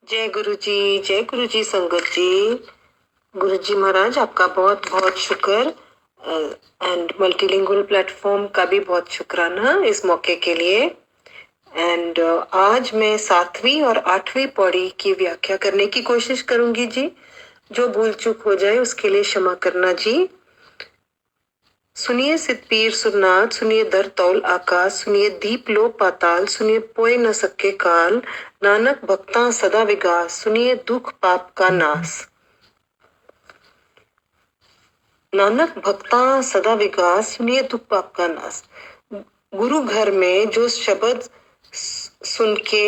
जय गुरु जी संगत जी। गुरु जी महाराज आपका बहुत बहुत शुक्र एंड मल्टीलिंगुअल प्लेटफॉर्म का भी बहुत शुक्राना इस मौके के लिए। एंड आज मैं 7वीं और 8वीं पौड़ी की व्याख्या करने की कोशिश करूंगी जी। जो भूल चूक हो जाए उसके लिए क्षमा करना जी। सुनिए सिद्ध पीर सुरनाथ, सुनिए दर तौल आकाश, सुनिए दीप लो पाताल, सुनिए पोए न सके काल, नानक भक्ता सदा विगास, सुनिए दुख पाप का नाश। नानक भक्ता सदा विकास, सुनिए दुख पाप का नाश। गुरु घर में जो शब्द सुन के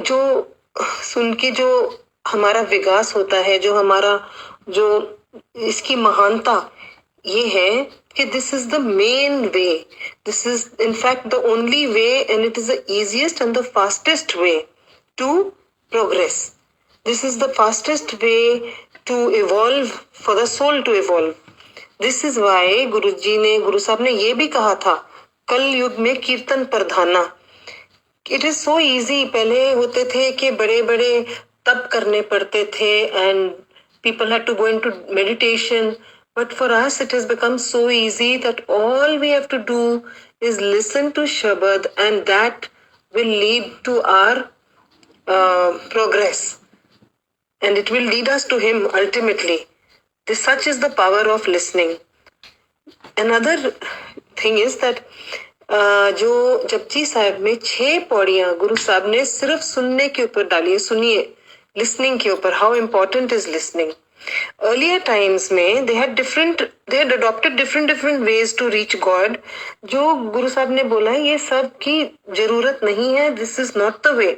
जो जो हमारा विकास होता है, जो हमारा जो इसकी महानता ये है कि this is the main way, this is in fact the only way and it is the easiest and the fastest way to progress. This is the fastest way to evolve, for the soul to evolve. This is why गुरु साहब ने ये भी कहा था, कल युग में कीर्तन प्रधाना. It is so easy. पहले होते थे कि बड़े बड़े तप करने पड़ते थे and people had to go into meditation. But for us it has become so easy that all we have to do is listen to Shabad and that will lead to our progress. And it will lead us to him ultimately. Such is the power of listening. Another thing is that जो जपजी साहब में 6 पौड़ियां गुरु साहब ने सिर्फ सुनने के ऊपर डाली है. सुनिए, लिसनिंग के ऊपर, how important is listening. Earlier times में they had adopted different ways to reach God. जो गुरु साहब ने बोला है ये सब की जरूरत नहीं है. This is not the way.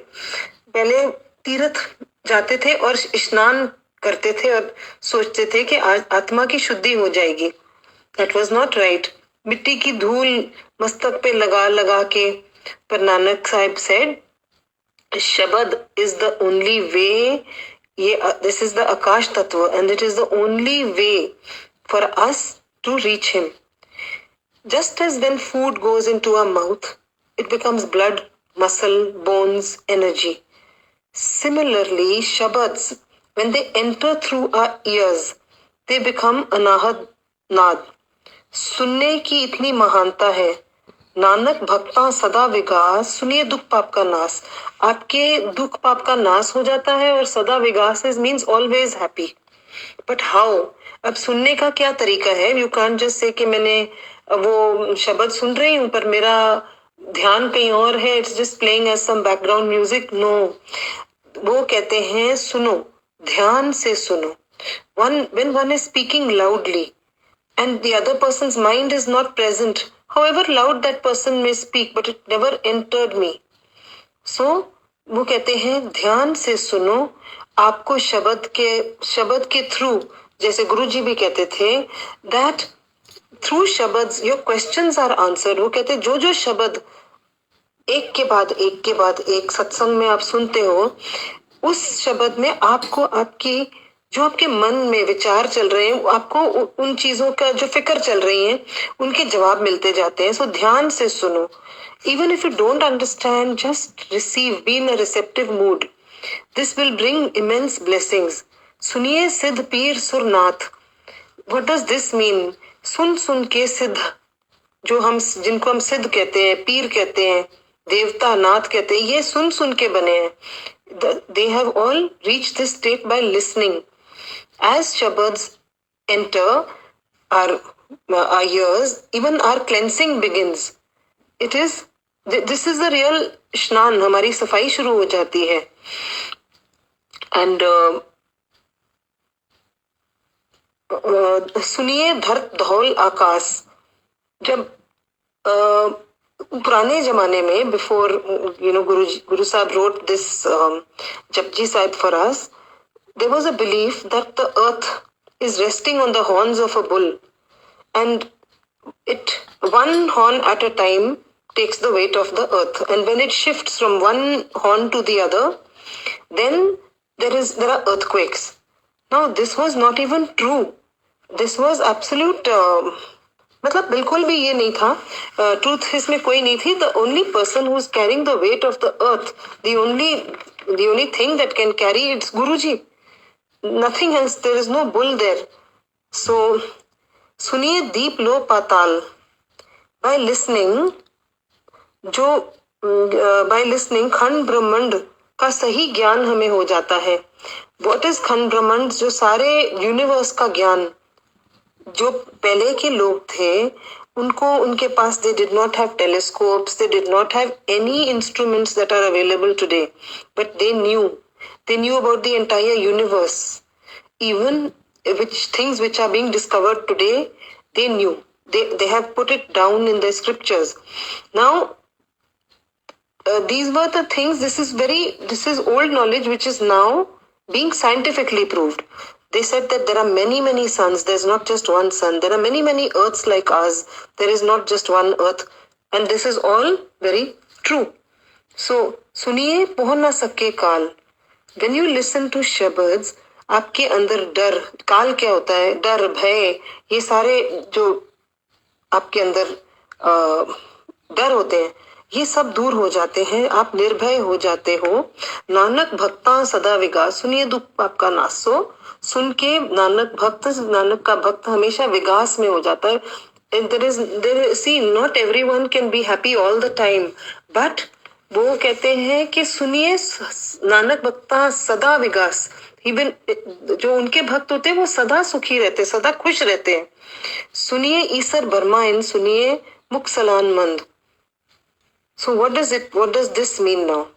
पहले तीर्थ जाते थे और स्नान करते थे और सोचते थे कि आज आत्मा की शुद्धि हो जाएगी. That was not right. मिट्टी की धूल मस्तक पे लगा लगा के, पर नानक साहिब said, शब्द is the only way. This is the आकाश तत्व and it is the only way for us to reach him. Just as when food goes into our mouth, it becomes blood, muscle, bones, energy. Similarly, shabads, when they enter through our ears, they become अनाहत नाद. सुनने की इतनी महानता है. नानक भक्ता सदा Vegas, सुनिए दुख पाप का नाश. आपके दुख पाप का नाश हो जाता है और सदा Vegas means always happy. But how? अब सुनने का क्या तरीका है? यू कांट जस्ट से कि मैंने वो शब्द सुन रही हूँ पर मेरा ध्यान कहीं और है, it's just playing as some background music. No, वो कहते हैं सुनो, ध्यान से सुनो. When one is speaking loudly and the other person's mind is not present, however loud that person may speak, but it never entered me. So वो कहते हैं ध्यान से सुनो. आपको शब्द के थ्रू, जैसे गुरु जी भी कहते थे, that through शब्द your questions are answered. वो कहते जो जो शब्द एक के बाद एक सत्संग में आप सुनते हो, उस शब्द में आपको आपकी जो आपके मन में विचार चल रहे हैं, आपको उन चीजों का जो फिक्र चल रही है उनके जवाब मिलते जाते हैं. सो ध्यान से सुनो. Even if you don't understand, just receive, be in a receptive mood. This will bring immense blessings. सुनिए सिद्ध पीर Surnath. What does this mean? सुन सुन के सिद्ध, जिनको हम सिद्ध कहते हैं, पीर कहते हैं, देवता नाथ कहते हैं, ये सुन सुन के बने हैं. They have all reached this state by listening. As shabads enter our ears, even our cleansing begins. This is the real स्नान. हमारी सफाई शुरू हो जाती है. And सुनिए धरत धौल आकाश. जब पुराने जमाने में, बिफोर गुरु साहब wrote this Japji Sahib for us, there was a belief that the earth is resting on the horns of a bull, and one horn at a time takes the weight of the earth, and when it shifts from one horn to the other, then there are earthquakes. Now this was not even true. This was absolute मतलब बिल्कुल भी ये नहीं था, truth इसमें कोई नहीं थी. The only person who is carrying the weight of the earth, the only thing that can carry it's Guruji. Nothing else, there is no bull there. So सुनिए दीप लो पाताल. बाय लिसनिंग जो बाय लिसनिंग खंड ब्रह्मांड का सही ज्ञान हमें हो जाता है. व्हाट इज खंड ब्रह्मांड? जो सारे यूनिवर्स का ज्ञान. जो पहले के लोग थे उनको, उनके पास they did not have telescopes, they did not have any instruments that are available today, but they knew about the entire universe. Even which things which are being discovered today, they knew. They have put it down in the scriptures. Now, these were the things. This is old knowledge which is now being scientifically proved. They said that there are many suns. There's not just one sun. There are many earths like ours. There is not just one earth, and this is all very true. So, सुनिए पहुंच ना सके काल. When you listen to shepherds, आपके अंदर डर, काल क्या होता है? डर, भय, ये सारे जो आपके अंदर डर होते हैं, ये सब दूर हो जाते हैं. आप निर्भय हो जाते हो. नानक भक्ता सदा विकास. सुनिए दुख पाप का नासो. सुन के नानक का भक्त हमेशा विकास में हो जाता है. See, not everyone can be happy all the time, but वो कहते हैं कि सुनिए नानक भक्ता सदा विकास. इवन जो उनके भक्त होते हैं वो सदा सुखी रहते, सदा खुश रहते हैं. सुनिए ईसर बर्माइन. सुनिए मुख सलान मंद. So what does this mean now?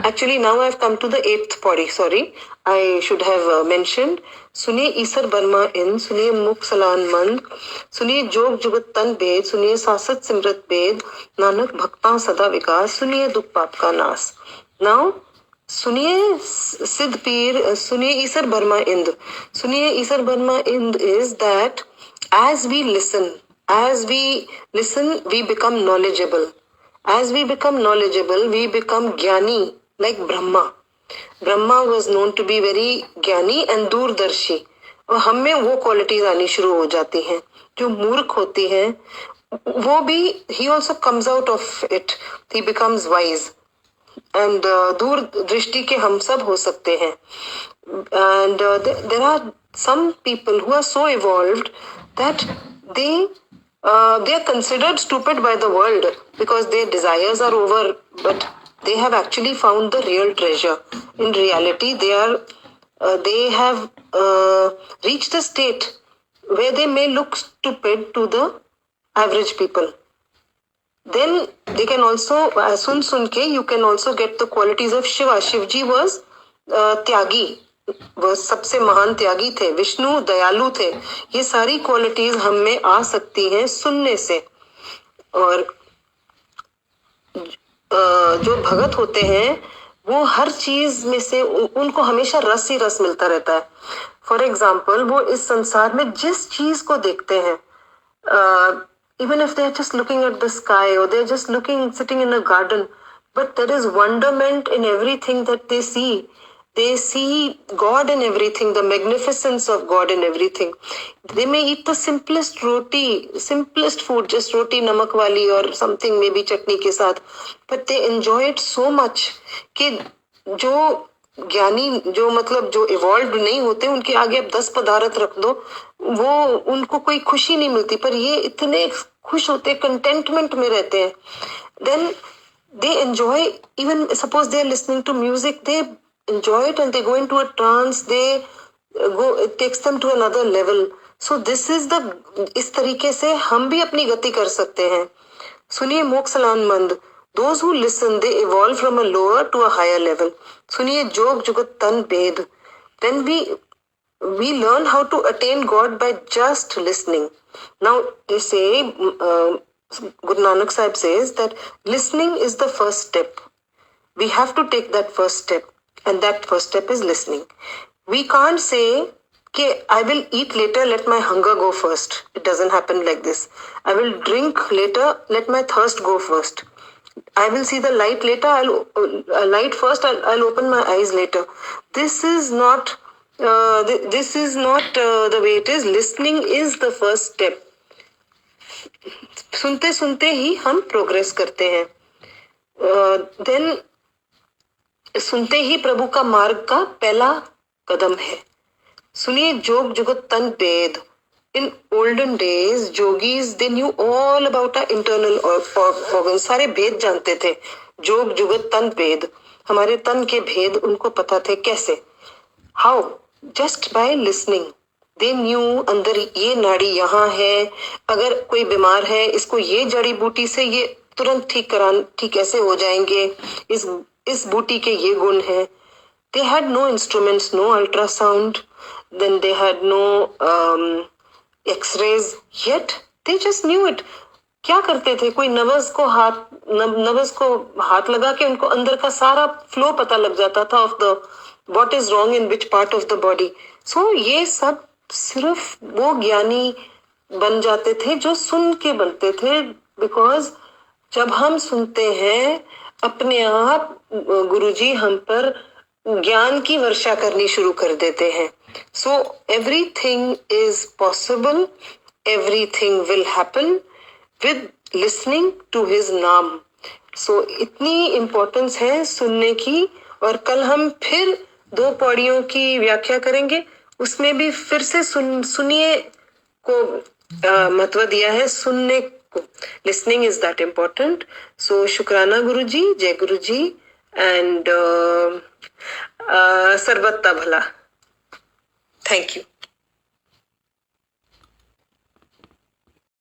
Actually now I've come to the 8th body. Sorry, I should have mentioned. सुनिए ईसर बर्मा इन. सुनिए मुख सलान मंद. सुनिए जोग जुगत तन भेद. सुनिए सासत सिमरत भेद. नानक भक्ता सदा विकास. सुनिए दुख पाप का नाश. Now सुनिए सिद्ध पीर. सुनिए ईसर बर्मा इंद. सुनिए ईसर बर्मा इंद is that as we listen, we become knowledgeable. As we become knowledgeable, we become ज्ञानी, like Brahma. Brahma was known to be very ज्ञानी and दूरदर्शी. और हम में वो क्वालिटीज आनी शुरू हो जाती हैं. जो मूर्ख होती हैं वो भी, he also comes out of it. He becomes wise. And दूर दृष्टि के हम सब हो सकते हैं. And there are some people who are so evolved that they are considered stupid by the world because their desires are over, but they have actually found the real treasure. In reality, they have reached a state where they may look stupid to the average people. Then they can also, सुन के you can also get the qualities of Shiva. Shivji was त्यागी, वह सबसे महान त्यागी थे. विष्णु दयालु थे. ये सारी qualities हम में आ सकती हैं सुनने से. और जो भगत होते हैं वो हर चीज में से उनको हमेशा रस ही रस मिलता रहता है. फॉर एग्जाम्पल, वो इस संसार में जिस चीज को देखते हैं, even if they're just looking at the sky or they're just sitting in a garden, but there is wonderment in everything that they see. They see God in everything, the magnificence of God in everything. They may eat the simplest food, just roti namak wali or something, maybe chutney ke साथ, but they enjoy it so much कि जो ज्ञानी, जो मतलब जो evolve नहीं होते, उनके आगे आप 10 पदार्थ रख दो, वो उनको कोई खुशी नहीं मिलती. पर ये इतने खुश होते, कंटेंटमेंट में रहते हैं. Then they enjoy, even suppose they are listening to music, they enjoy it and they go into a trance. It takes them to another level. So this is इस तरीके से हम भी अपनी गति कर सकते हैं. सुनिए मोक्ष सलान मंद. Those who listen, they evolve from a lower to a higher level. सुनिए जोग जुगत तन भेद. Then we learn how to attain God by just listening. Now they say, Guru Nanak Sahib says that listening is the first step. We have to take that first step. And that first step is listening. We can't say, okay, I will eat later, let my hunger go first. It doesn't happen like this. I will drink later, let my thirst go first. I will see the light later, light first, I'll open my eyes later. This is not this is not the way it is. Listening is the first step. सुनते सुनते ही हम progress करते हैं. Then सुनते ही प्रभु का मार्ग का पहला कदम है. सुनिए जोग जुगत तन भेद. In olden days, yogis they knew all about our internal organs. सारे भेद जानते थे. जोग जुगत तन भेद. हमारे तन के भेद उनको पता थे. कैसे? How? Just by listening. They knew अंदर ये नाड़ी यहाँ है. अगर कोई बीमार है, इसको ये जड़ी बूटी से ये तुरंत ठीक ऐसे हो जाएंगे. इस बूटी के ये गुण हैं. They had no instruments, no ultrasound. Then they had no X-rays. Yet they just knew it. क्या करते थे? कोई नवस को हाथ लगा के उनको अंदर का सारा फ्लो पता लग जाता था of the what is wrong in which part of the body. So ये सब सिर्फ वो ज्ञानी बन जाते थे जो सुन के बनते थे. Because जब हम सुनते हैं अपने आप गुरुजी हम पर ज्ञान की वर्षा करनी शुरू कर देते हैं. So everything is possible, everything will happen with listening to his नाम. So इतनी इम्पोर्टेंस है सुनने की. और कल हम फिर 2 पौड़ियों की व्याख्या करेंगे. उसमें भी फिर से सुनिए को महत्व दिया है. सुनने को, लिसनिंग इज दैट इम्पोर्टेंट. सो शुक्राना गुरुजी, जय गुरुजी, एंड सर्वत्ता भला. Thank you.